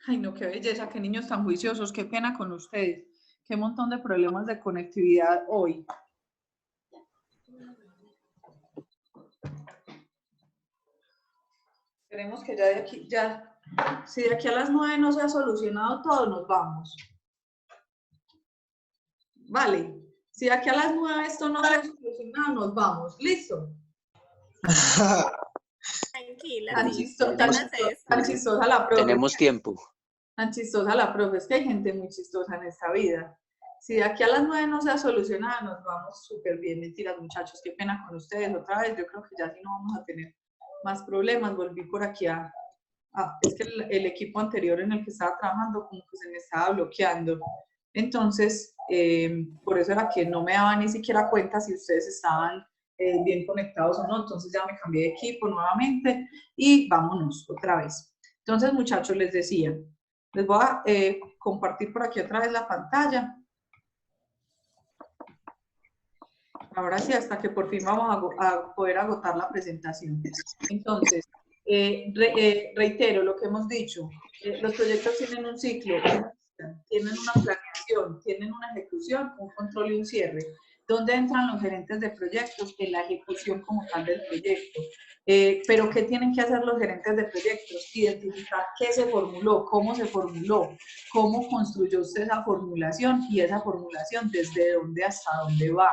Ay, no, qué belleza, qué niños tan juiciosos, qué pena con ustedes. Qué montón de problemas de conectividad hoy. Esperemos que ya de aquí, si de aquí a las 9 no se ha solucionado todo, nos vamos. Vale, si de aquí a las 9 esto no se ha solucionado, nos vamos. ¿Listo? Tranquila, Tan chistosa la profe. Tenemos tiempo. Tan chistosa la profe, es que hay gente muy chistosa en esta vida. Si de aquí a las 9 no se ha solucionado, nos vamos súper bien. Mentiras, muchachos, qué pena con ustedes otra vez. Yo creo que ya sí no vamos a tener más problemas. Volví por aquí es que el equipo anterior en el que estaba trabajando como que se me estaba bloqueando. Entonces, por eso era que no me daba ni siquiera cuenta si ustedes estaban bien conectados o no. Entonces ya me cambié de equipo nuevamente y vámonos otra vez. Entonces, muchachos, les decía, les voy a compartir por aquí otra vez la pantalla. Ahora sí, hasta que por fin vamos a poder agotar la presentación. Entonces, reitero lo que hemos dicho. Los proyectos tienen un ciclo, tienen una planeación, tienen una ejecución, un control y un cierre. ¿Dónde entran los gerentes de proyectos? En la ejecución como tal del proyecto. Pero ¿qué tienen que hacer los gerentes de proyectos? Identificar qué se formuló, cómo se formuló, cómo construyó usted esa formulación y esa formulación desde dónde hasta dónde va.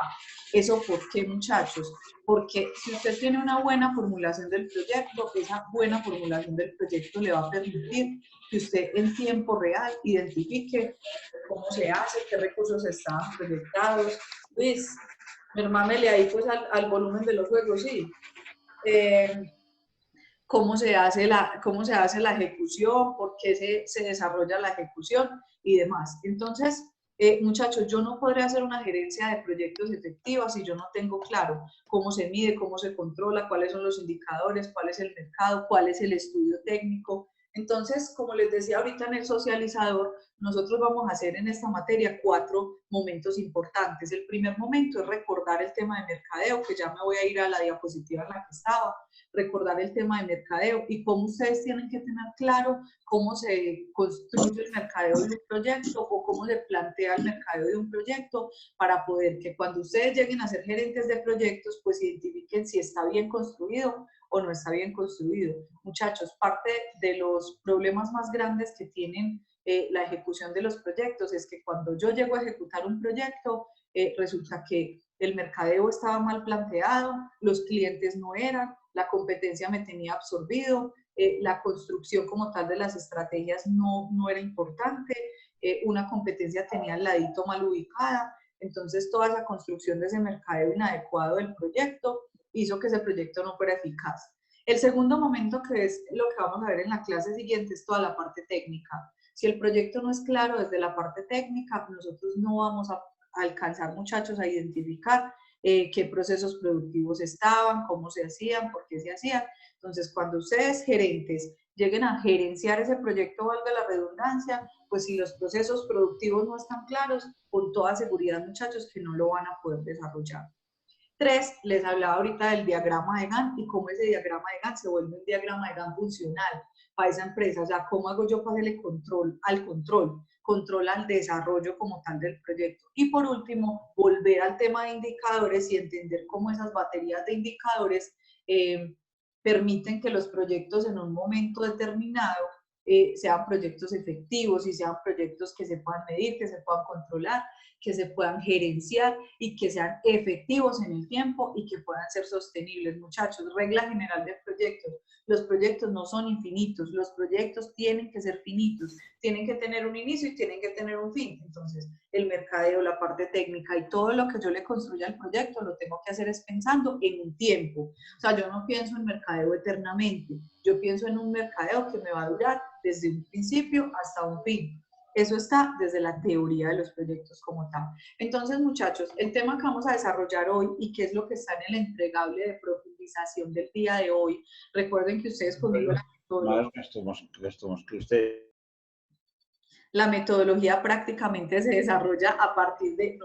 ¿Eso por qué, muchachos? Porque si usted tiene una buena formulación del proyecto, esa buena formulación del proyecto le va a permitir que usted en tiempo real identifique cómo se hace, qué recursos estaban proyectados. Luis, mermámele ahí pues al volumen de los juegos, sí. Cómo se hace la ejecución, por qué se desarrolla la ejecución y demás. Entonces, muchachos, yo no podré hacer una gerencia de proyectos efectiva si yo no tengo claro cómo se mide, cómo se controla, cuáles son los indicadores, cuál es el mercado, cuál es el estudio técnico. Entonces, como les decía ahorita en el socializador, nosotros vamos a hacer en esta materia 4 momentos importantes. El primer momento es recordar el tema de mercadeo, que ya me voy a ir a la diapositiva en la que estaba, recordar el tema de mercadeo y cómo ustedes tienen que tener claro cómo se construye el mercadeo de un proyecto o cómo se plantea el mercadeo de un proyecto para poder que cuando ustedes lleguen a ser gerentes de proyectos, pues identifiquen si está bien construido o no está bien construido. Muchachos, parte de los problemas más grandes que tienen la ejecución de los proyectos es que cuando yo llego a ejecutar un proyecto, resulta que el mercadeo estaba mal planteado, los clientes no eran, la competencia me tenía absorbido, la construcción como tal de las estrategias no era importante, una competencia tenía al ladito mal ubicada, entonces toda esa construcción de ese mercadeo inadecuado del proyecto hizo que ese proyecto no fuera eficaz. El segundo momento, que es lo que vamos a ver en la clase siguiente, es toda la parte técnica. Si el proyecto no es claro desde la parte técnica, nosotros no vamos a alcanzar, muchachos, a identificar qué procesos productivos estaban, cómo se hacían, por qué se hacían. Entonces, cuando ustedes gerentes lleguen a gerenciar ese proyecto, valga la redundancia, pues si los procesos productivos no están claros, con toda seguridad, muchachos, que no lo van a poder desarrollar. 3, les hablaba ahorita del diagrama de Gantt y cómo ese diagrama de Gantt se vuelve un diagrama de Gantt funcional para esa empresa. O sea, cómo hago yo para hacerle control al desarrollo como tal del proyecto. Y por último, volver al tema de indicadores y entender cómo esas baterías de indicadores permiten que los proyectos en un momento determinado sean proyectos efectivos y sean proyectos que se puedan medir, que se puedan controlar, que se puedan gerenciar y que sean efectivos en el tiempo y que puedan ser sostenibles. Muchachos, regla general de proyectos: los proyectos no son infinitos, los proyectos tienen que ser finitos, tienen que tener un inicio y tienen que tener un fin. Entonces, el mercadeo, la parte técnica y todo lo que yo le construya al proyecto lo tengo que hacer es pensando en un tiempo. O sea, yo no pienso en mercadeo eternamente, yo pienso en un mercadeo que me va a durar desde un principio hasta un fin. Eso está desde la teoría de los proyectos como tal. Entonces, muchachos, el tema que vamos a desarrollar hoy y que es lo que está en el entregable de profundización del día de hoy, recuerden que ustedes conmigo la metodología prácticamente se desarrolla a partir de,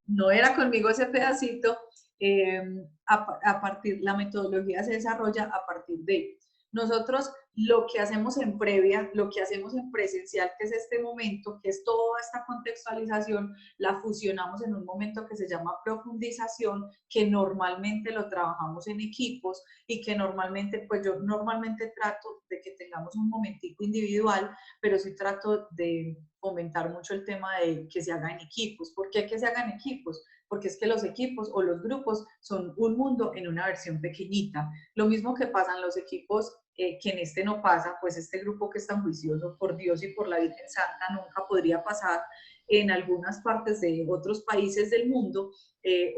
no era conmigo ese pedacito, la metodología se desarrolla a partir de, nosotros lo que hacemos en previa, lo que hacemos en presencial, que es este momento, que es toda esta contextualización, la fusionamos en un momento que se llama profundización, que normalmente lo trabajamos en equipos y que normalmente, pues yo normalmente trato de que tengamos un momentico individual, pero sí trato de fomentar mucho el tema de que se haga en equipos. ¿Por qué que se hagan equipos? Porque es que los equipos o los grupos son un mundo en una versión pequeñita. Lo mismo que pasa en los equipos, que en este no pasa, pues este grupo que es tan juicioso, por Dios y por la Virgen Santa, nunca podría pasar. En algunas partes de otros países del mundo,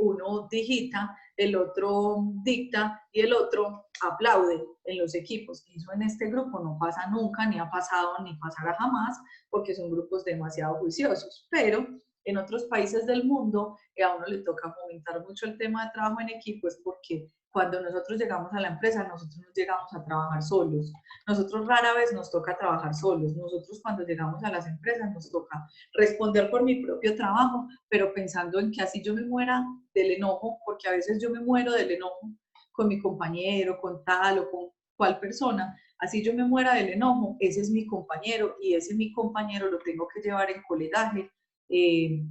uno digita, el otro dicta y el otro aplaude en los equipos. Eso en este grupo no pasa nunca, ni ha pasado, ni pasará jamás, porque son grupos demasiado juiciosos. Pero en otros países del mundo, a uno le toca fomentar mucho el tema de trabajo en equipo, es porque cuando nosotros llegamos a la empresa, nosotros no llegamos a trabajar solos. Nosotros rara vez nos toca trabajar solos. Nosotros cuando llegamos a las empresas nos toca responder por mi propio trabajo, pero pensando en que así yo me muera del enojo, porque a veces yo me muero del enojo con mi compañero, con tal o con cual persona, así yo me muera del enojo, ese es mi compañero y ese mi compañero lo tengo que llevar en coledaje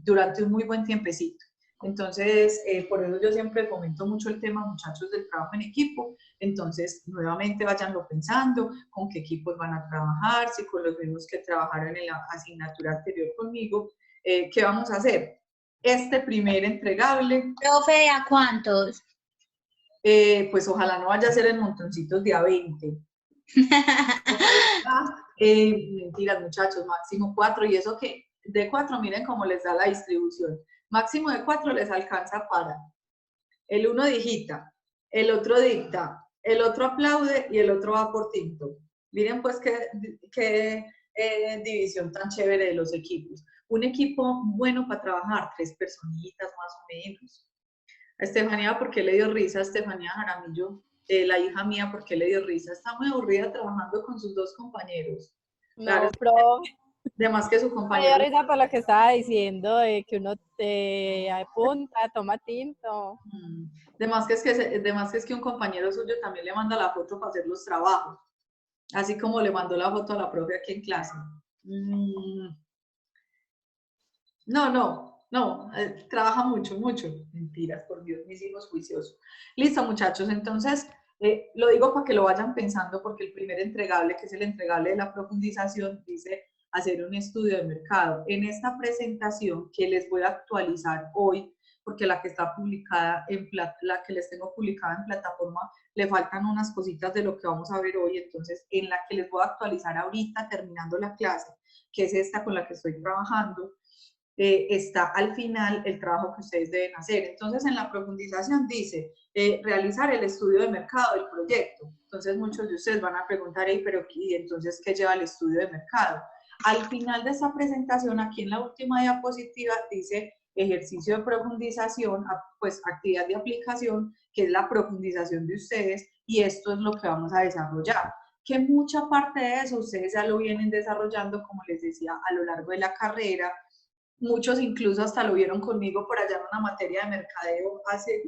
durante un muy buen tiempecito. Entonces, por eso yo siempre fomento mucho el tema, muchachos, del trabajo en equipo. Entonces, nuevamente vayanlo pensando, con qué equipos van a trabajar, si con los mismos que trabajaron en la asignatura anterior conmigo, ¿qué vamos a hacer? Este primer entregable. Profe, ¿a cuántos? Pues ojalá no vaya a ser en montoncitos de a 20. Ojalá, mentiras, muchachos, máximo 4, y eso que de 4, miren cómo les da la distribución. Máximo de 4 les alcanza para el uno digita, el otro dicta, el otro aplaude y el otro va por tinto. Miren pues qué división tan chévere de los equipos. Un equipo bueno para trabajar, 3 personitas más o menos. A Estefanía, ¿por qué le dio risa? A Estefanía Jaramillo, la hija mía, ¿por qué le dio risa? Está muy aburrida trabajando con sus 2 compañeros. Claro, No, profe, además que su me dio compañero... risa por lo que estaba diciendo, de que uno te apunta, toma tinto. Además que es que un compañero suyo también le manda la foto para hacer los trabajos, así como le mandó la foto a la profe aquí en clase. No, trabaja mucho, mucho. Mentiras, por Dios, mis hijos juiciosos. Listo, muchachos, entonces lo digo para que lo vayan pensando, porque el primer entregable, que es el entregable de la profundización, dice hacer un estudio de mercado. En esta presentación que les voy a actualizar hoy, porque la que está publicada la que les tengo publicada en plataforma, le faltan unas cositas de lo que vamos a ver hoy, entonces en la que les voy a actualizar ahorita, terminando la clase, que es esta con la que estoy trabajando, está al final el trabajo que ustedes deben hacer. Entonces, en la profundización dice realizar el estudio de mercado del proyecto. Entonces, muchos de ustedes van a preguntar, pero ¿y entonces qué lleva el estudio de mercado? Al final de esta presentación, aquí en la última diapositiva, dice ejercicio de profundización, pues actividad de aplicación, que es la profundización de ustedes, y esto es lo que vamos a desarrollar. Que mucha parte de eso ustedes ya lo vienen desarrollando, como les decía, a lo largo de la carrera. Muchos incluso hasta lo vieron conmigo por allá en una materia de mercadeo hace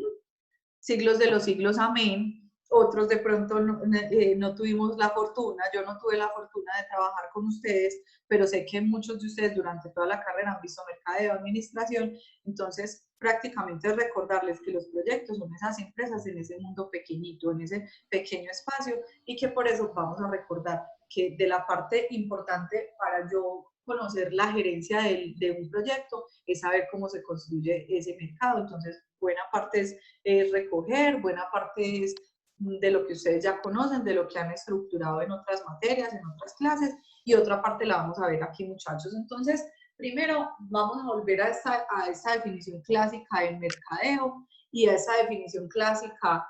siglos de los siglos, amén. Otros de pronto no tuvimos la fortuna, yo no tuve la fortuna de trabajar con ustedes, pero sé que muchos de ustedes durante toda la carrera han visto mercadeo, administración, entonces prácticamente es recordarles que los proyectos son esas empresas en ese mundo pequeñito, en ese pequeño espacio, y que por eso vamos a recordar que de la parte importante para yo conocer la gerencia de un proyecto es saber cómo se construye ese mercado. Entonces, buena parte es recoger, buena parte es de lo que ustedes ya conocen, de lo que han estructurado en otras materias, en otras clases, y otra parte la vamos a ver aquí, muchachos. Entonces, primero vamos a volver a esta definición clásica del mercadeo, y a esa definición clásica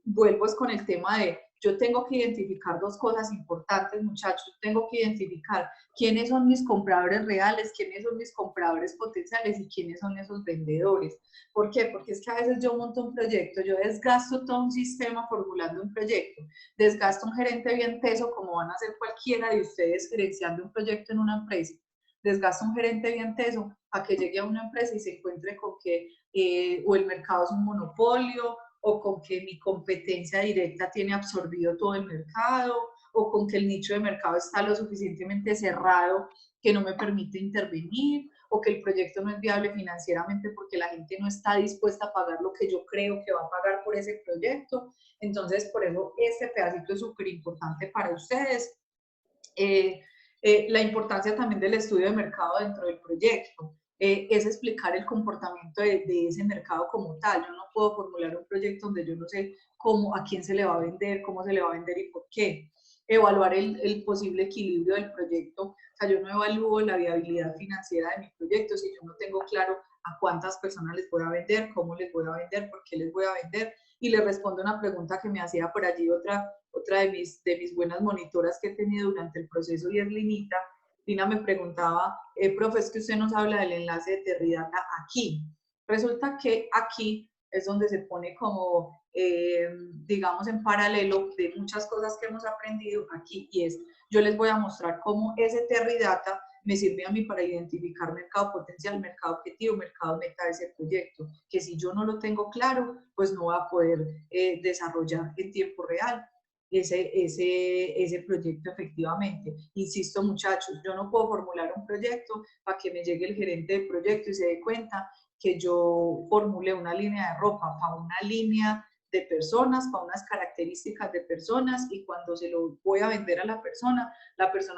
vuelvo es con el tema de yo tengo que identificar 2 cosas importantes, muchachos. Tengo que identificar quiénes son mis compradores reales, quiénes son mis compradores potenciales y quiénes son esos vendedores. ¿Por qué? Porque es que a veces yo monto un proyecto, yo desgasto todo un sistema formulando un proyecto, desgasto un gerente bien teso, como van a hacer cualquiera de ustedes gerenciando un proyecto en una empresa, desgasto un gerente bien teso a que llegue a una empresa y se encuentre con que o el mercado es un monopolio, o con que mi competencia directa tiene absorbido todo el mercado, o con que el nicho de mercado está lo suficientemente cerrado que no me permite intervenir, o que el proyecto no es viable financieramente porque la gente no está dispuesta a pagar lo que yo creo que va a pagar por ese proyecto. Entonces, por eso este pedacito es súper importante para ustedes. La importancia también del estudio de mercado dentro del proyecto. Es explicar el comportamiento de ese mercado como tal. Yo no puedo formular un proyecto donde yo no sé cómo, a quién se le va a vender, cómo se le va a vender y por qué. Evaluar el posible equilibrio del proyecto. O sea, yo no evalúo la viabilidad financiera de mi proyecto si yo no tengo claro a cuántas personas les voy a vender, cómo les voy a vender, por qué les voy a vender. Y le respondo una pregunta que me hacía por allí otra de mis buenas monitoras que he tenido durante el proceso, y es Linita. Lina me preguntaba, profe, es que usted nos habla del enlace de Terridata aquí. Resulta que aquí es donde se pone como, digamos, en paralelo de muchas cosas que hemos aprendido aquí, y es, yo les voy a mostrar cómo ese Terridata me sirve a mí para identificar mercado potencial, mercado objetivo, mercado meta de ese proyecto, que si yo no lo tengo claro, pues no va a poder desarrollar en tiempo real ese proyecto efectivamente. Insisto, muchachos, yo no puedo formular un proyecto para que me llegue el gerente de proyecto y se dé cuenta que yo formulé una línea de ropa para una línea de personas, para unas características de personas, y cuando se lo voy a vender a la persona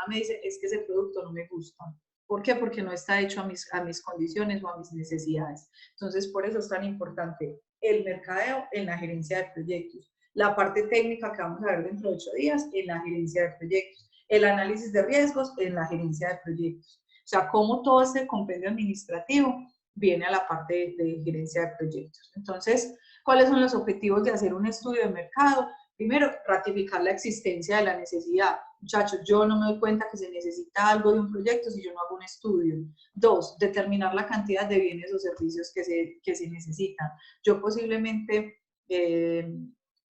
me dice, es que ese producto no me gusta. ¿Por qué? Porque no está hecho a mis condiciones o a mis necesidades. Entonces, por eso es tan importante el mercadeo en la gerencia de proyectos, la parte técnica que vamos a ver dentro de 8 días en la gerencia de proyectos, el análisis de riesgos en la gerencia de proyectos. O sea, cómo todo este compendio administrativo viene a la parte de gerencia de proyectos. Entonces, ¿cuáles son los objetivos de hacer un estudio de mercado? Primero, ratificar la existencia de la necesidad. Muchachos, yo no me doy cuenta que se necesita algo de un proyecto si yo no hago un estudio. 2, determinar la cantidad de bienes o servicios que se necesitan. Yo posiblemente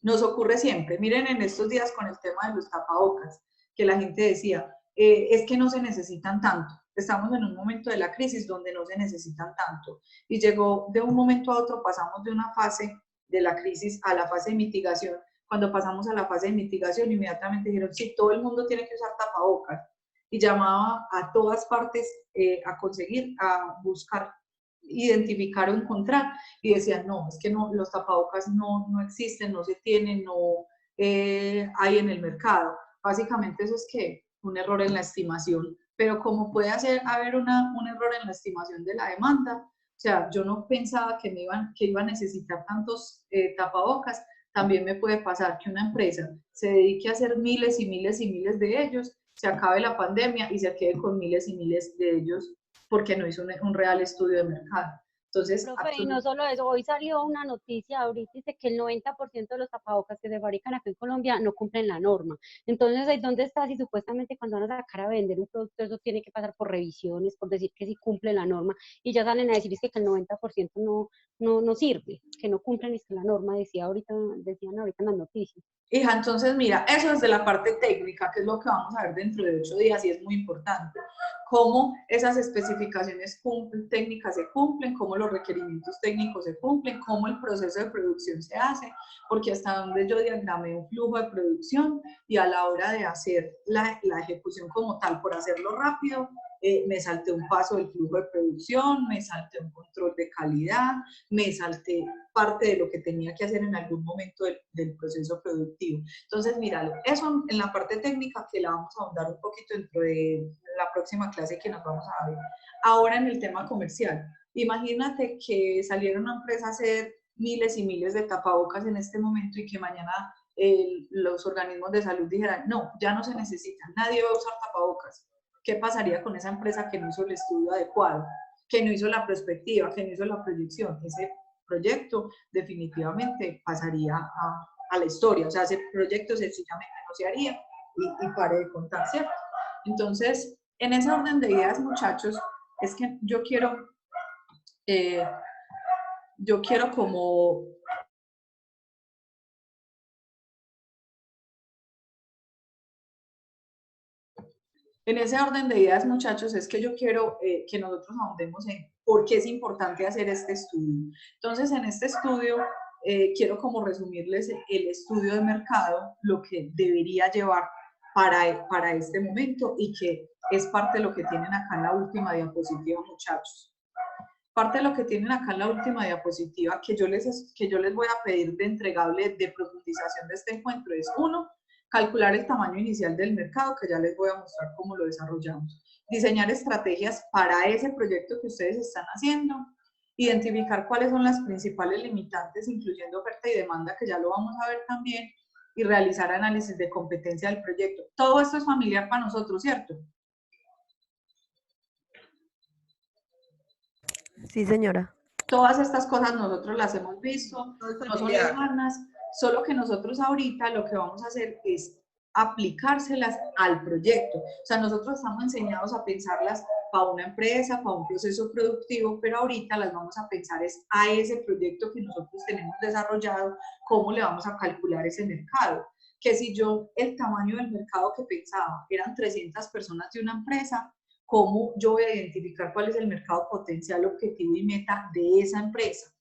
nos ocurre siempre. Miren, en estos días con el tema de los tapabocas, que la gente decía, es que no se necesitan tanto. Estamos en un momento de la crisis donde no se necesitan tanto. Y llegó de un momento a otro, pasamos de una fase de la crisis a la fase de mitigación. Cuando pasamos a la fase de mitigación, inmediatamente dijeron, sí, todo el mundo tiene que usar tapabocas. Y llamaba a todas partes a conseguir, a buscar, identificar o encontrar, y decían, no, es que no, los tapabocas no existen, no se tienen, no hay en el mercado. Básicamente eso es que un error en la estimación, pero como puede haber un error en la estimación de la demanda, o sea, yo no pensaba que iba a necesitar tantos tapabocas. También me puede pasar que una empresa se dedique a hacer miles y miles y miles de ellos, se acabe la pandemia y se quede con miles y miles de ellos porque no hizo un real estudio de mercado. Entonces, Profe, y no solo eso, hoy salió una noticia ahorita, dice que el 90% de los tapabocas que se fabrican acá en Colombia no cumplen la norma. Entonces, ¿ahí dónde está? Si supuestamente cuando van a sacar a vender un producto, eso tiene que pasar por revisiones, por decir que sí cumple la norma, y ya salen a decir es que el 90% no sirve, que no cumplen es que la norma, decían ahorita en las noticias. Hija, entonces mira, eso es de la parte técnica, que es lo que vamos a ver dentro de 8 días y es muy importante. Cómo esas especificaciones técnicas se cumplen, cómo los requerimientos técnicos se cumplen, cómo el proceso de producción se hace, porque hasta donde yo diagramé un flujo de producción y a la hora de hacer la ejecución como tal, por hacerlo rápido, me salté un paso del flujo de producción, me salté un control de calidad, me salté parte de lo que tenía que hacer en algún momento del proceso productivo. Entonces, míralo, eso en la parte técnica que la vamos a ahondar un poquito dentro de la próxima clase que nos vamos a ver. Ahora en el tema comercial, imagínate que saliera una empresa a hacer miles y miles de tapabocas en este momento y que mañana los organismos de salud dijeran, no, ya no se necesitan, nadie va a usar tapabocas. ¿Qué pasaría con esa empresa que no hizo el estudio adecuado, que no hizo la perspectiva, que no hizo la proyección? Ese proyecto definitivamente pasaría a la historia, o sea, ese proyecto sencillamente no se haría y pare de contar, ¿cierto? Entonces, en ese orden de ideas, muchachos, es que yo quiero como en ese orden de ideas, muchachos, es que yo quiero que nosotros ahondemos en por qué es importante hacer este estudio. Entonces, en este estudio, quiero como resumirles el estudio de mercado, lo que debería llevar para este momento y que es parte de lo que tienen acá en la última diapositiva, muchachos. Parte de lo que tienen acá en la última diapositiva que yo les voy a pedir de entregable de profundización de este encuentro es: 1, calcular el tamaño inicial del mercado, que ya les voy a mostrar cómo lo desarrollamos. Diseñar estrategias para ese proyecto que ustedes están haciendo. Identificar cuáles son las principales limitantes, incluyendo oferta y demanda, que ya lo vamos a ver también. Y realizar análisis de competencia del proyecto. Todo esto es familiar para nosotros, ¿cierto? Sí, señora. Todas estas cosas nosotros las hemos visto, no son lejanas, solo que nosotros ahorita lo que vamos a hacer es aplicárselas al proyecto. O sea, nosotros estamos enseñados a pensarlas para una empresa, para un proceso productivo, pero ahorita las vamos a pensar es a ese proyecto que nosotros tenemos desarrollado, cómo le vamos a calcular ese mercado. Que si yo, el tamaño del mercado que pensaba eran 300 personas de una empresa, ¿cómo yo voy a identificar cuál es el mercado potencial, objetivo y meta de esa empresa?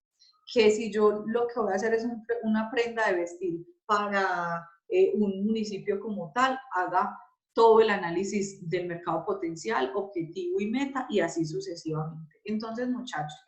Que si yo lo que voy a hacer es una prenda de vestir para un municipio como tal, haga todo el análisis del mercado potencial, objetivo y meta, y así sucesivamente. Entonces, muchachos,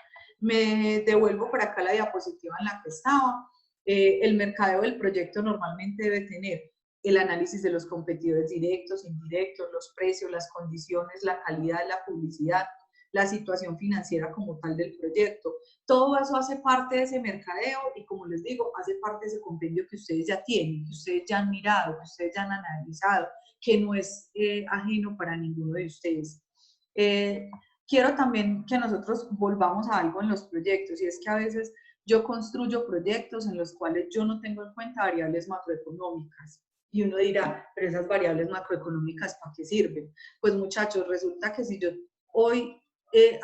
me devuelvo por acá la diapositiva en la que estaba. El mercadeo del proyecto normalmente debe tener el análisis de los competidores directos, indirectos, los precios, las condiciones, la calidad de la publicidad, la situación financiera como tal del proyecto. Todo eso hace parte de ese mercadeo y, como les digo, hace parte de ese compendio que ustedes ya tienen, que ustedes ya han mirado, que ustedes ya han analizado, que no es ajeno para ninguno de ustedes. Quiero también que nosotros volvamos a algo en los proyectos, y es que a veces yo construyo proyectos en los cuales yo no tengo en cuenta variables macroeconómicas. Y uno dirá, pero esas variables macroeconómicas, ¿para qué sirven? Pues, muchachos, resulta que si yo hoy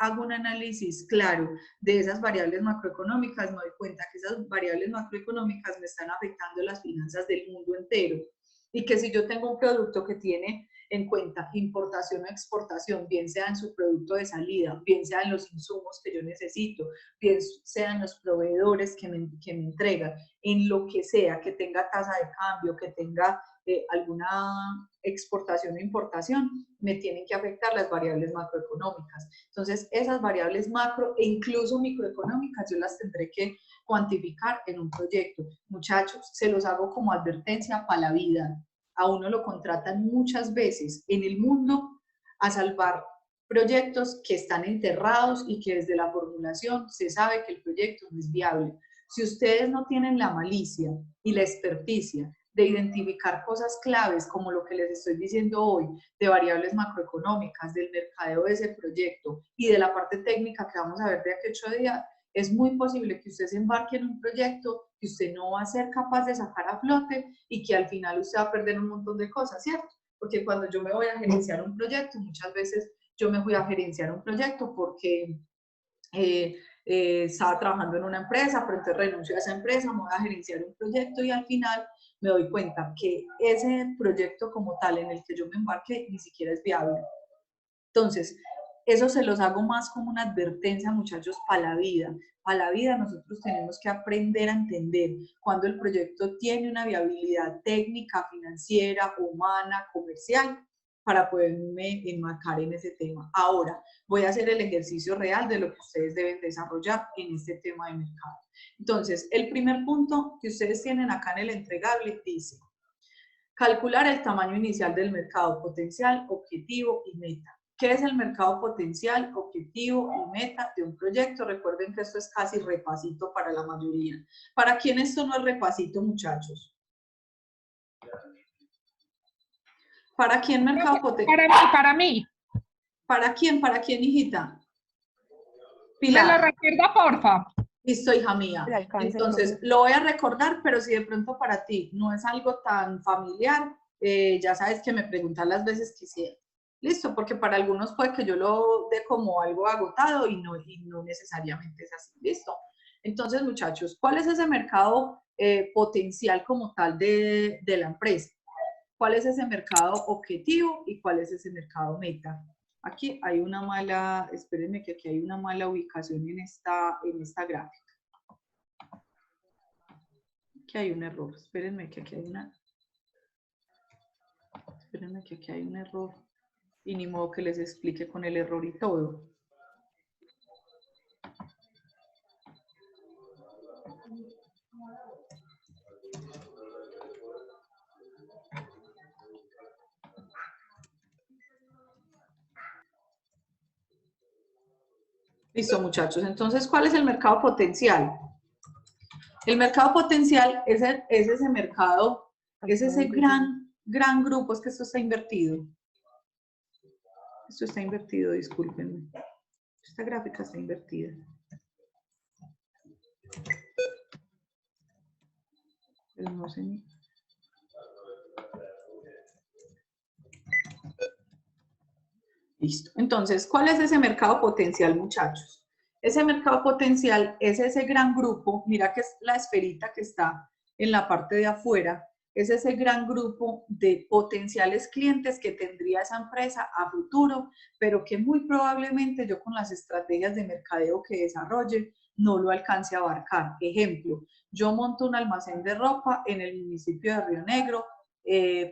hago un análisis claro de esas variables macroeconómicas, me doy cuenta que esas variables macroeconómicas me están afectando las finanzas del mundo entero. Y que si yo tengo un producto que tiene en cuenta importación o exportación, bien sea en su producto de salida, bien sea en los insumos que yo necesito, bien sean los proveedores que me entregan, en lo que sea, que tenga tasa de cambio, que tenga alguna exportación o importación, me tienen que afectar las variables macroeconómicas. Entonces, esas variables macro e incluso microeconómicas yo las tendré que cuantificar en un proyecto. Muchachos, se los hago como advertencia para la vida. A uno lo contratan muchas veces en el mundo a salvar proyectos que están enterrados y que desde la formulación se sabe que el proyecto no es viable. Si ustedes no tienen la malicia y la experticia de identificar cosas claves como lo que les estoy diciendo hoy, de variables macroeconómicas, del mercadeo de ese proyecto y de la parte técnica que vamos a ver de aquí a 8 días, es muy posible que usted se embarque en un proyecto que usted no va a ser capaz de sacar a flote y que al final usted va a perder un montón de cosas, ¿cierto? Porque cuando yo me voy a gerenciar un proyecto, muchas veces yo me voy a gerenciar un proyecto porque estaba trabajando en una empresa, pero entonces renuncio a esa empresa, me voy a gerenciar un proyecto y al final me doy cuenta que ese proyecto como tal en el que yo me embarqué ni siquiera es viable. Entonces, eso se los hago más como una advertencia, muchachos, para la vida. Para la vida nosotros tenemos que aprender a entender cuando el proyecto tiene una viabilidad técnica, financiera, humana, comercial, para poderme enmarcar en ese tema. Ahora, voy a hacer el ejercicio real de lo que ustedes deben desarrollar en este tema de mercado. Entonces, el primer punto que ustedes tienen acá en el entregable dice: calcular el tamaño inicial del mercado potencial, objetivo y meta. ¿Qué es el mercado potencial, objetivo y meta de un proyecto? Recuerden que esto es casi repasito para la mayoría. ¿Para quién esto no es repasito, muchachos? ¿Para quién mercado potencial? Para mí. ¿Para quién? ¿Para quién, hijita? Pilar. ¿Me lo Pilar. recuerda, porfa? Listo, hija mía. Entonces, lo voy a recordar, pero si de pronto para ti no es algo tan familiar, ya sabes que me preguntas las veces que quisiera. Listo, porque para algunos puede que yo lo dé como algo agotado y no necesariamente es así. Listo. Entonces, muchachos, ¿cuál es ese mercado potencial como tal de la empresa? ¿Cuál es ese mercado objetivo y cuál es ese mercado meta? Aquí hay una mala, espérenme que aquí hay una mala ubicación en esta gráfica. Aquí hay un error, espérenme que aquí hay una. Espérenme que aquí hay un error. Y ni modo que les explique con el error y todo. Listo, muchachos. Entonces, ¿cuál es el mercado potencial? El mercado potencial es ese mercado, es ese gran grupo. Es que esto está invertido. Esto está invertido, discúlpenme. Esta gráfica está invertida. Pero no sé ni... Listo. Entonces, ¿cuál es ese mercado potencial, muchachos? Ese mercado potencial es ese gran grupo, mira que es la esferita que está en la parte de afuera, es ese gran grupo de potenciales clientes que tendría esa empresa a futuro, pero que muy probablemente yo con las estrategias de mercadeo que desarrolle no lo alcance a abarcar. Ejemplo, yo monto un almacén de ropa en el municipio de Río Negro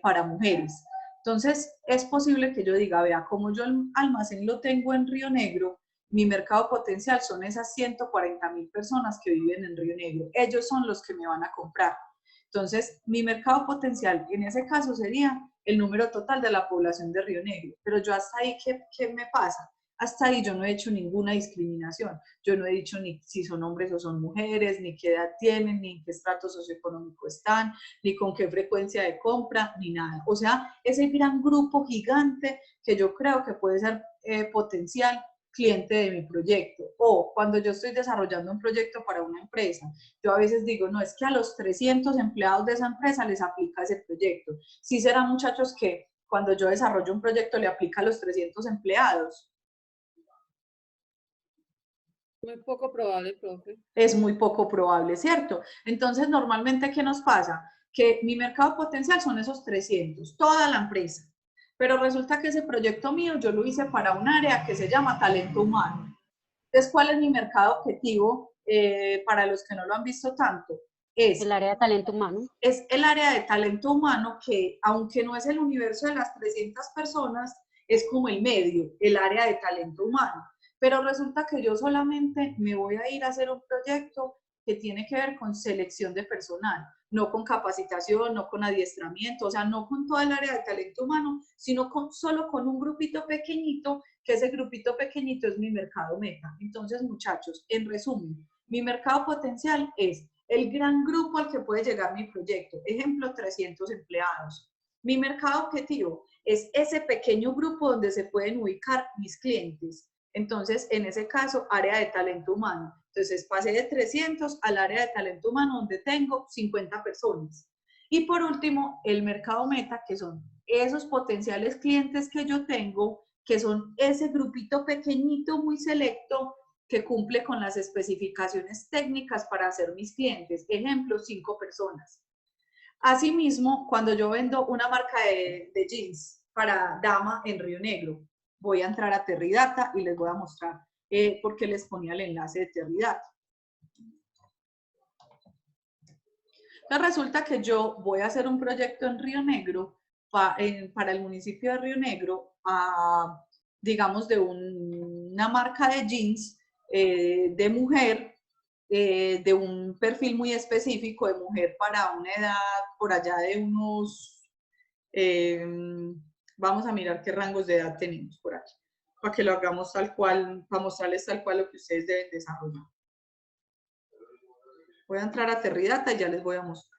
para mujeres. Entonces, es posible que yo diga, vea, como yo el almacén lo tengo en Río Negro, mi mercado potencial son esas 140.000 personas que viven en Río Negro. Ellos son los que me van a comprar. Entonces, mi mercado potencial en ese caso sería el número total de la población de Río Negro. Pero yo hasta ahí, ¿qué me pasa? Hasta ahí yo no he hecho ninguna discriminación. Yo no he dicho ni si son hombres o son mujeres, ni qué edad tienen, ni en qué estrato socioeconómico están, ni con qué frecuencia de compra, ni nada. O sea, ese gran grupo gigante que yo creo que puede ser potencial cliente de mi proyecto. O cuando yo estoy desarrollando un proyecto para una empresa, yo a veces digo, no, es que a los 300 empleados de esa empresa les aplica ese proyecto. Sí serán muchachos que cuando yo desarrollo un proyecto le aplica a los 300 empleados. Muy poco probable, profe. Es muy poco probable, ¿cierto? Entonces, normalmente, ¿qué nos pasa? Que mi mercado potencial son esos 300, toda la empresa. Pero resulta que ese proyecto mío yo lo hice para un área que se llama talento humano. Entonces, ¿cuál es mi mercado objetivo para los que no lo han visto tanto? El área de talento humano. Es el área de talento humano que, aunque no es el universo de las 300 personas, es como el medio, el área de talento humano. Pero resulta que yo solamente me voy a ir a hacer un proyecto que tiene que ver con selección de personal, no con capacitación, no con adiestramiento, o sea, no con todo el área de talento humano, sino solo con un grupito pequeñito, que ese grupito pequeñito es mi mercado meta. Entonces, muchachos, en resumen, mi mercado potencial es el gran grupo al que puede llegar mi proyecto. Ejemplo, 300 empleados. Mi mercado objetivo es ese pequeño grupo donde se pueden ubicar mis clientes. Entonces, en ese caso, área de talento humano. Entonces, pasé de 300 al área de talento humano donde tengo 50 personas. Y por último, el mercado meta, que son esos potenciales clientes que yo tengo, que son ese grupito pequeñito, muy selecto, que cumple con las especificaciones técnicas para ser mis clientes. Ejemplo, 5 personas. Asimismo, cuando yo vendo una marca de jeans para dama en Río Negro, voy a entrar a Terridata y les voy a mostrar por qué les ponía el enlace de Terridata. Entonces resulta que yo voy a hacer un proyecto en Río Negro, para el municipio de Río Negro, digamos de una marca de jeans de mujer, de un perfil muy específico de mujer para una edad por allá de unos, vamos a mirar qué rangos de edad tenemos por aquí, para que lo hagamos tal cual, para mostrarles tal cual lo que ustedes deben desarrollar. Voy a entrar a Terridata y ya les voy a mostrar.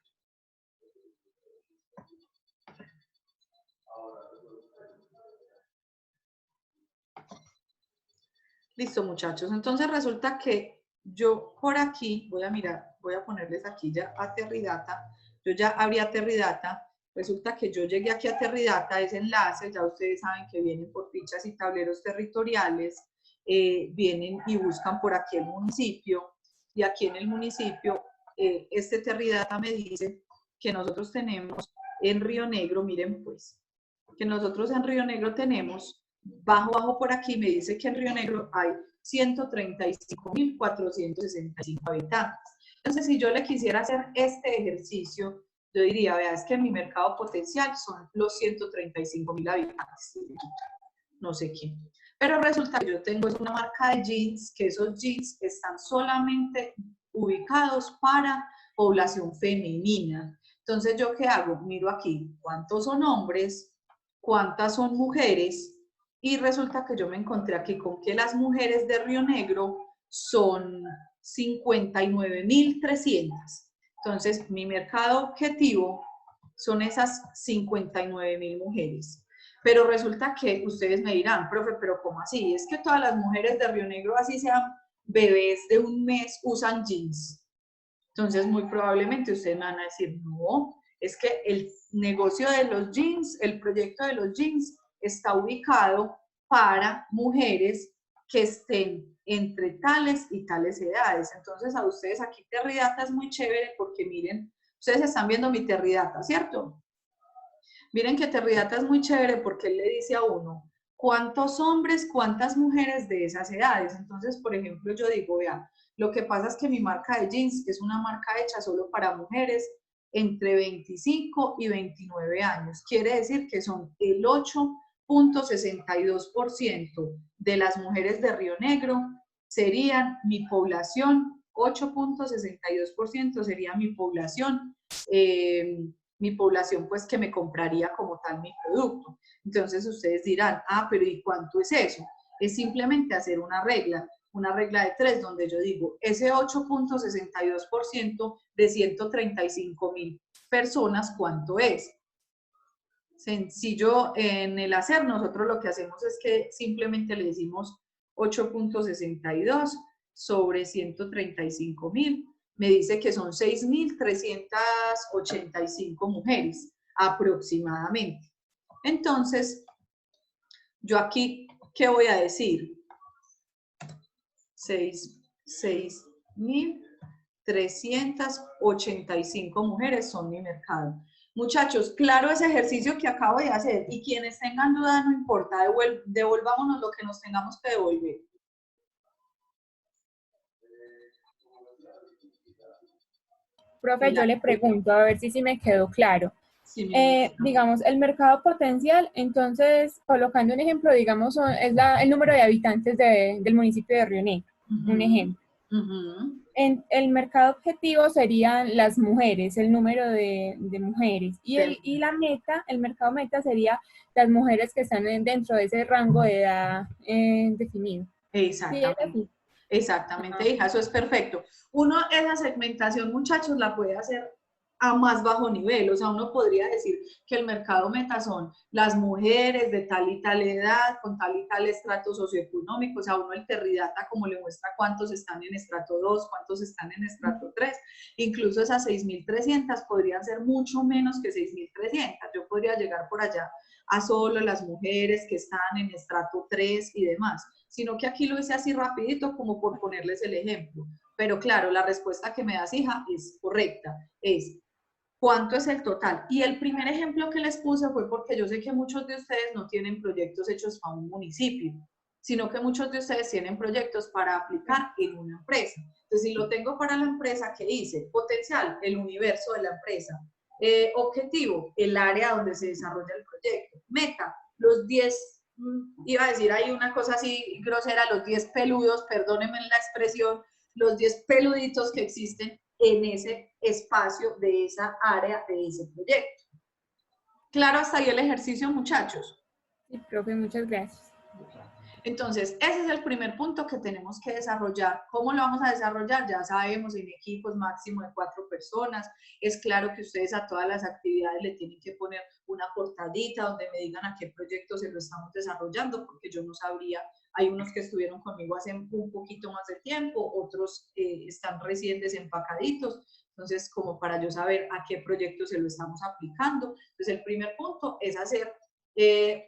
Listo, muchachos. Entonces resulta que yo por aquí, voy a mirar, voy a ponerles aquí ya a Terridata. Yo ya abrí a Terridata. Resulta que yo llegué aquí a Terridata, ese enlace, ya ustedes saben que vienen por fichas y tableros territoriales, vienen y buscan por aquí el municipio. Y aquí en el municipio, este Terridata me dice que nosotros tenemos en Río Negro, miren pues, que nosotros en Río Negro tenemos, bajo por aquí, me dice que en Río Negro hay 135.465 habitantes. Entonces, si yo le quisiera hacer este ejercicio Yo diría, vea, es que mi mercado potencial son los 135.000 habitantes. No sé quién. Pero resulta que yo tengo una marca de jeans, que esos jeans están solamente ubicados para población femenina. Entonces, ¿yo qué hago? Miro aquí cuántos son hombres, cuántas son mujeres, y resulta que yo me encontré aquí con que las mujeres de Río Negro son 59.300. Entonces, mi mercado objetivo son esas 59.000 mujeres. Pero resulta que ustedes me dirán, profe, pero ¿cómo así? Es que todas las mujeres de Río Negro, así sean bebés de un mes, usan jeans. Entonces, muy probablemente ustedes me van a decir, no, es que el negocio de los jeans, el proyecto de los jeans, está ubicado para mujeres que estén entre tales y tales edades. Entonces, a ustedes aquí Terridata es muy chévere porque miren, ustedes están viendo mi Terridata, ¿cierto? Miren que Terridata es muy chévere porque él le dice a uno, ¿cuántos hombres, cuántas mujeres de esas edades? Entonces, por ejemplo, yo digo, vea, lo que pasa es que mi marca de jeans es una marca hecha solo para mujeres entre 25 y 29 años. Quiere decir que son el 8.62% de las mujeres de Río Negro serían mi población, 8.62% sería mi población pues que me compraría como tal mi producto. Entonces ustedes dirán, ah, pero ¿y cuánto es eso? Es simplemente hacer una regla de 3, donde yo digo, ese 8.62% de 135.000 personas, ¿cuánto es? Sencillo en el hacer, nosotros lo que hacemos es que simplemente le decimos 8.62 sobre 135.000, me dice que son 6.385 mujeres aproximadamente. Entonces, yo aquí, ¿qué voy a decir? 6.385 mujeres son mi mercado. Muchachos, claro ese ejercicio que acabo de hacer, y quienes tengan dudas, no importa, devolvámonos lo que nos tengamos que devolver. Profe, yo le pregunto, a ver si me quedó claro. Sí, digamos, el mercado potencial, entonces, colocando un ejemplo, digamos, es el número de habitantes del municipio de Río Negro, un ejemplo. El mercado objetivo serían las mujeres, el número de mujeres, y la meta, el mercado meta sería las mujeres que están dentro de ese rango de edad definido. Exactamente. ¿Sí? Exactamente, hija, eso es perfecto. Uno, esa segmentación, muchachos, la puede hacer a más bajo nivel, o sea, uno podría decir que el mercado meta son las mujeres de tal y tal edad, con tal y tal estrato socioeconómico, o sea, uno el Terridata como le muestra cuántos están en estrato 2, cuántos están en estrato 3, incluso esas 6.300 podrían ser mucho menos que 6.300, yo podría llegar por allá a solo las mujeres que están en estrato 3 y demás, sino que aquí lo hice así rapidito como por ponerles el ejemplo. Pero claro, la respuesta que me das, hija, es correcta, es ¿cuánto es el total? Y el primer ejemplo que les puse fue porque yo sé que muchos de ustedes no tienen proyectos hechos para un municipio, sino que muchos de ustedes tienen proyectos para aplicar en una empresa. Entonces, si lo tengo para la empresa, ¿qué hice? Potencial, el universo de la empresa. Objetivo, el área donde se desarrolla el proyecto. Meta, los 10, iba a decir ahí una cosa así grosera, los 10 peludos, perdónenme la expresión, los 10 peluditos que existen en ese espacio de esa área, de ese proyecto. ¿Claro hasta ahí el ejercicio, muchachos? Sí, profe, muchas gracias. Entonces, ese es el primer punto que tenemos que desarrollar. ¿Cómo lo vamos a desarrollar? Ya sabemos, en equipos máximo de 4 personas. Es claro que ustedes a todas las actividades le tienen que poner una portadita donde me digan a qué proyecto se lo estamos desarrollando, porque yo no sabría. Hay unos que estuvieron conmigo hace un poquito más de tiempo, otros están recién desempacaditos. Entonces, como para yo saber a qué proyecto se lo estamos aplicando. Entonces, el primer punto es hacer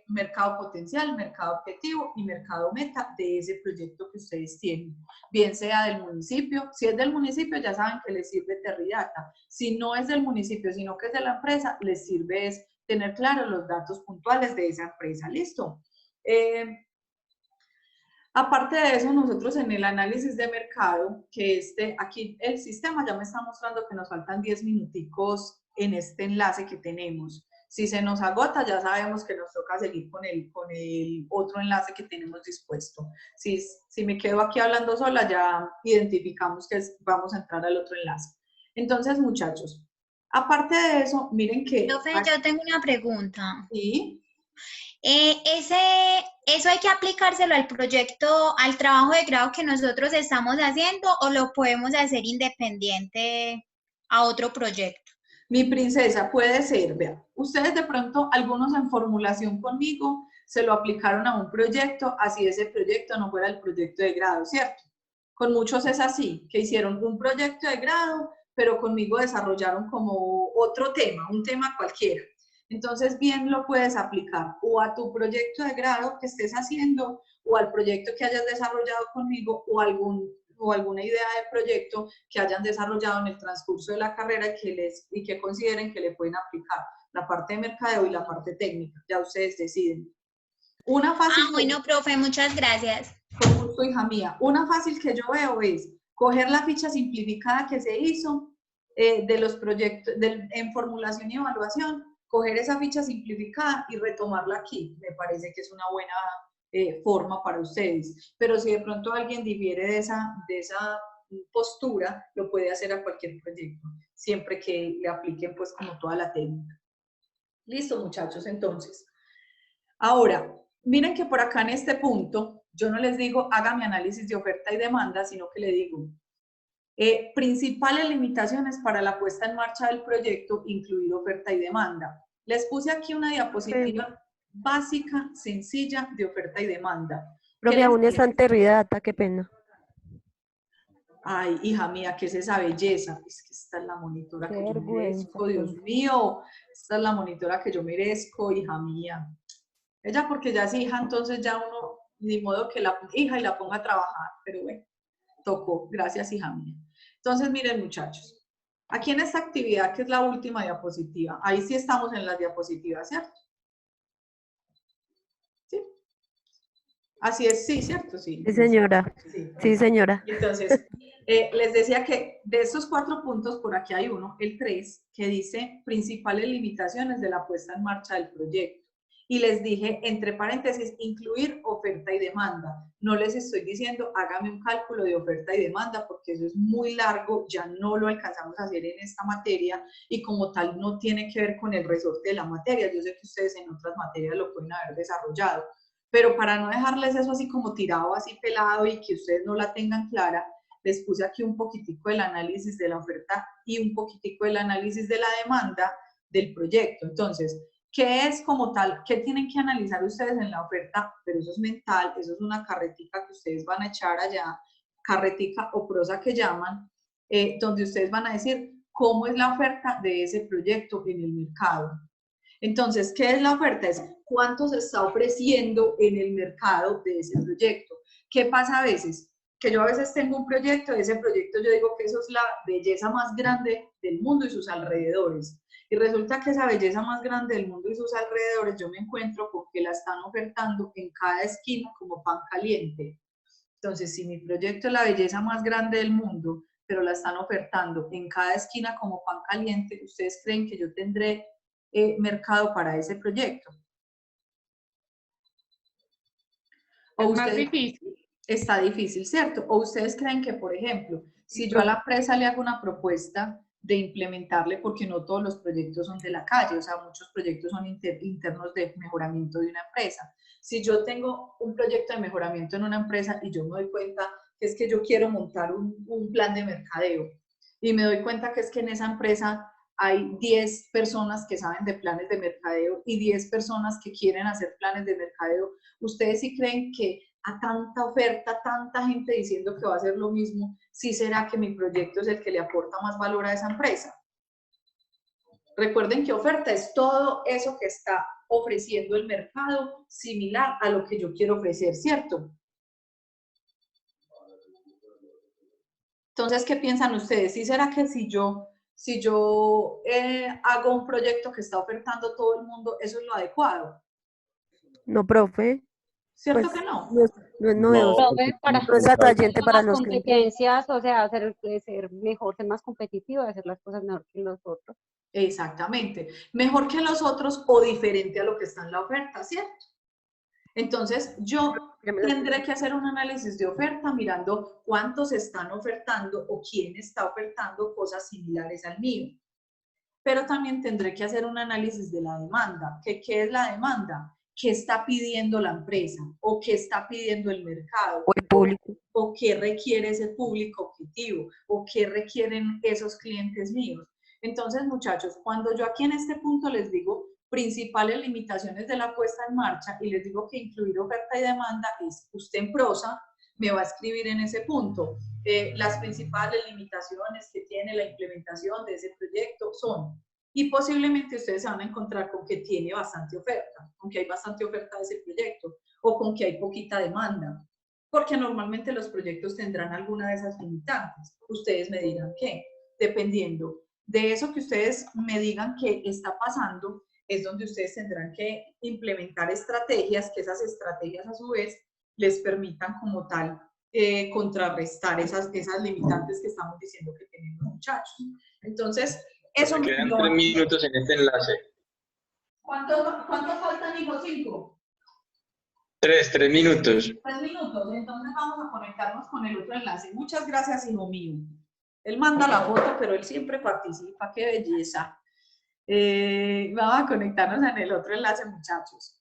mercado potencial, mercado objetivo y mercado meta de ese proyecto que ustedes tienen, bien sea del municipio. Si es del municipio, ya saben que les sirve Terridata. Si no es del municipio, sino que es de la empresa, les sirve es tener claros los datos puntuales de esa empresa. ¿Listo? Aparte de eso, nosotros en el análisis de mercado, que aquí el sistema ya me está mostrando que nos faltan 10 minuticos en este enlace que tenemos. Si se nos agota, ya sabemos que nos toca seguir con el otro enlace que tenemos dispuesto. Si me quedo aquí hablando sola, ya identificamos que vamos a entrar al otro enlace. Entonces, muchachos, aparte de eso, miren que... Profe, yo tengo una pregunta. ¿Sí? ¿Eso hay que aplicárselo al proyecto, al trabajo de grado que nosotros estamos haciendo o lo podemos hacer independiente a otro proyecto? Mi princesa, puede ser, vea, ustedes de pronto, algunos en formulación conmigo, se lo aplicaron a un proyecto, así ese proyecto no fuera el proyecto de grado, ¿cierto? Con muchos es así, que hicieron un proyecto de grado, pero conmigo desarrollaron como otro tema, un tema cualquiera. Entonces, bien lo puedes aplicar o a tu proyecto de grado que estés haciendo, o al proyecto que hayas desarrollado conmigo, o alguna idea de proyecto que hayan desarrollado en el transcurso de la carrera y que consideren que le pueden aplicar la parte de mercadeo y la parte técnica. Ya ustedes deciden. Una fácil... bueno, profe, muchas gracias. Con gusto, hija mía. Una fácil que yo veo es coger la ficha simplificada que se hizo de los proyectos en formulación y evaluación, coger esa ficha simplificada y retomarla aquí. Me parece que es una buena forma para ustedes. Pero si de pronto alguien difiere de esa postura, lo puede hacer a cualquier proyecto, siempre que le apliquen pues como toda la técnica. Listo, muchachos, entonces. Ahora, miren que por acá en este punto, yo no les digo haga mi análisis de oferta y demanda, sino que le digo principales limitaciones para la puesta en marcha del proyecto, incluir oferta y demanda. Les puse aquí una diapositiva básica, sencilla, de oferta y demanda. Profe, aún es anterridata, qué pena. Ay, hija mía, ¿qué es esa belleza? Es que esta es la monitora que yo merezco, Dios mío. Esta es la monitora que yo merezco, hija mía. Ella porque ya es hija, entonces ya uno, ni modo que la hija y la ponga a trabajar, pero bueno, tocó. Gracias, hija mía. Entonces, miren, muchachos, aquí en esta actividad, que es la última diapositiva, ahí sí estamos en las diapositivas, ¿cierto? ¿Sí? Así es, sí, ¿cierto? Sí. Sí, señora. Sí, señora. Entonces, les decía que de estos 4 puntos, por aquí hay uno, el 3, que dice principales limitaciones de la puesta en marcha del proyecto. Y les dije, entre paréntesis, incluir oferta y demanda. No les estoy diciendo, hágame un cálculo de oferta y demanda, porque eso es muy largo, ya no lo alcanzamos a hacer en esta materia, y como tal no tiene que ver con el resorte de la materia. Yo sé que ustedes en otras materias lo pueden haber desarrollado, pero para no dejarles eso así como tirado, así pelado, y que ustedes no la tengan clara, les puse aquí un poquitico del análisis de la oferta y un poquitico del análisis de la demanda del proyecto. Entonces, ¿qué es como tal? ¿Qué tienen que analizar ustedes en la oferta? Pero eso es mental, eso es una carretica que ustedes van a echar allá, carretica o prosa que llaman, donde ustedes van a decir cómo es la oferta de ese proyecto en el mercado. Entonces, ¿qué es la oferta? Es cuánto se está ofreciendo en el mercado de ese proyecto. ¿Qué pasa a veces? Que yo a veces tengo un proyecto, ese proyecto yo digo que eso es la belleza más grande del mundo y sus alrededores. Y resulta que esa belleza más grande del mundo y sus alrededores, yo me encuentro con que la están ofertando en cada esquina como pan caliente. Entonces, si mi proyecto es la belleza más grande del mundo, pero la están ofertando en cada esquina como pan caliente, ¿ustedes creen que yo tendré mercado para ese proyecto? Es más difícil. Está difícil, ¿cierto? O ustedes creen que, por ejemplo, si yo a la empresa le hago una propuesta de implementarle, porque no todos los proyectos son de la calle, o sea, muchos proyectos son internos de mejoramiento de una empresa. Si yo tengo un proyecto de mejoramiento en una empresa y yo me doy cuenta que es que yo quiero montar un plan de mercadeo y me doy cuenta que es que en esa empresa hay 10 personas que saben de planes de mercadeo y 10 personas que quieren hacer planes de mercadeo, ¿ustedes sí creen que a tanta oferta, tanta gente diciendo que va a hacer lo mismo, sí será que mi proyecto es el que le aporta más valor a esa empresa? Recuerden que oferta es todo eso que está ofreciendo el mercado similar a lo que yo quiero ofrecer, ¿cierto? Entonces, ¿qué piensan ustedes? ¿Sí será que si yo hago un proyecto que está ofertando todo el mundo, eso es lo adecuado? No, profe. ¿Cierto Pues, que no? no es novedoso, no es atrayente para los clientes. competencias, o sea, ser mejor, ser más competitivo, hacer las cosas mejor que los otros. Exactamente. Mejor que los otros o diferente a lo que está en la oferta, ¿cierto? Entonces, yo tendré que hacer un análisis de oferta mirando cuántos están ofertando o quién está ofertando cosas similares al mío. Pero también tendré que hacer un análisis de la demanda. ¿Qué es la demanda? ¿Qué está pidiendo la empresa? ¿O qué está pidiendo el mercado? O el público. ¿O qué requiere ese público objetivo? ¿O qué requieren esos clientes míos? Entonces, muchachos, cuando yo aquí en este punto les digo principales limitaciones de la puesta en marcha y les digo que incluir oferta y demanda es, usted en prosa me va a escribir en ese punto. Las principales limitaciones que tiene la implementación de ese proyecto son, y posiblemente ustedes se van a encontrar con que tiene bastante oferta, con que hay bastante oferta de ese proyecto, o con que hay poquita demanda, porque normalmente los proyectos tendrán alguna de esas limitantes. Ustedes me dirán qué, dependiendo de eso que ustedes me digan que está pasando, es donde ustedes tendrán que implementar estrategias, que esas estrategias a su vez les permitan como tal contrarrestar esas limitantes que estamos diciendo que tenemos, muchachos. Entonces, eso me quedan 3 minutos en este enlace. ¿Cuánto faltan, hijo? 5. 3 minutos. 3 minutos, entonces vamos a conectarnos con el otro enlace. Muchas gracias, hijo mío. Él manda la foto, pero él siempre participa, qué belleza. Vamos a conectarnos en el otro enlace, muchachos.